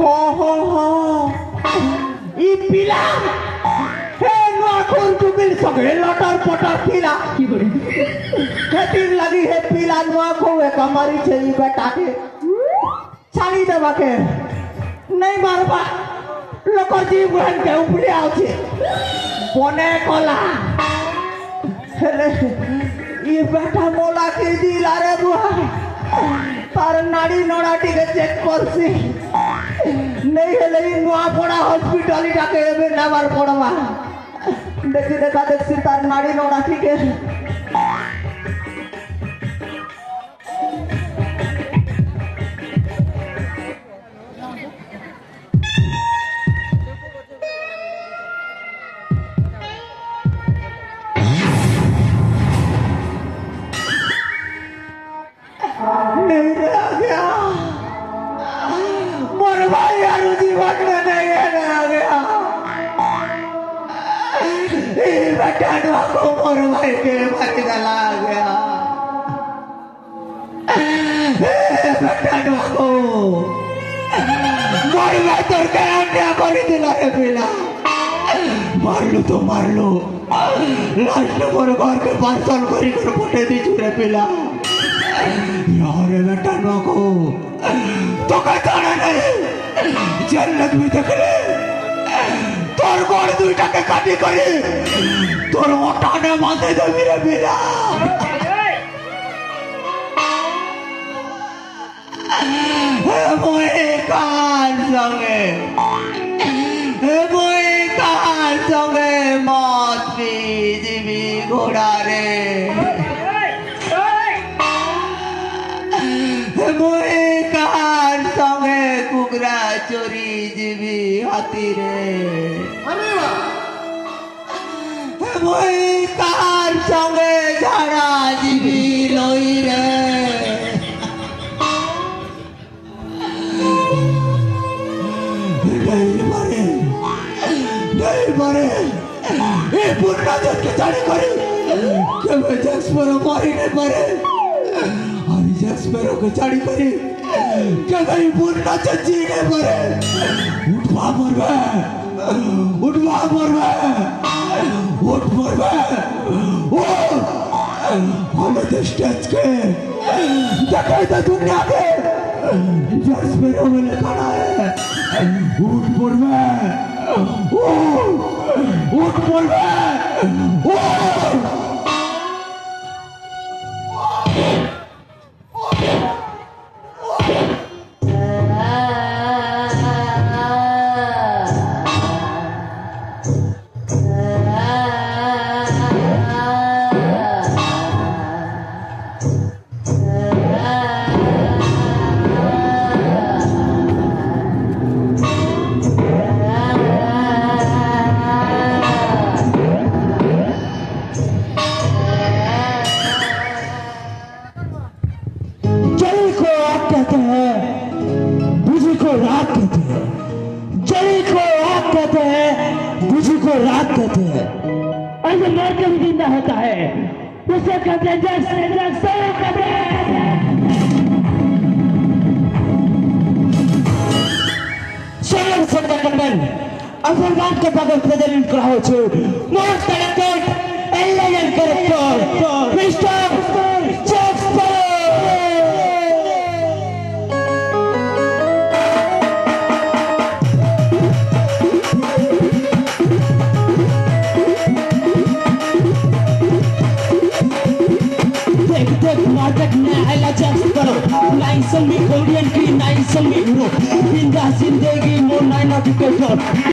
हो ই পিলা হে নোয়া কোন টুকিল সঙ্গে লটার পটার পিলা কি করে হেতির লাগি হে পিলা নোয়া কোয়ে কামারি ছেই বেটাকে ছাড়ি দেবাকে नहीं मारबा लोकर जीव बहन के उपले आछे बने कला हेले ई बेटा मोला के दिला रे बुआ तार नाड़ी नोड़ाटी के चेक करसी नहीं हेले ई नुआ पड़ा हॉस्पिटल डाके एबे नाबार पड़वा देखी देखा देखसी तार नाड़ी नोड़ाटी के मारलू तो मारलू लास्ट मोर घर के पार्सल करी कर पटे दी चुरे पिला यार बेटा नको तो का जाना नहीं जन्नत भी देख ले तोर गोड़ दुईटा के काटी करी तोर ओटाने माथे दे मेरे पिला मोए कान संगे मोए कान संगे मौत पी जीवी घोड़ा रे मोए कान संगे कुकरा चोरी जीवी हाथी रे मोए कान संगे झाड़ा जीवी लोई रे मारे ये पूरा जग के चाड़ी करी के मैं जैक्सपेरो मारी नहीं पारे अभी जैक्सपेरो के चाड़ी करी के मैं पूरा चची नहीं पारे उठवा मर ओ हमें तो स्टेज के देखे तो दुनिया के जैक्सपेरो में लिखा है उठ बोल रात कहते हैं ऐसे मर के भी जिंदा होता है उसे कहते हैं अगर रात के बगल प्रेजेंट करा हो छो most talented alien character mister market na ela just karo nice me Korean ki nice me bro binda zindagi mo nine notification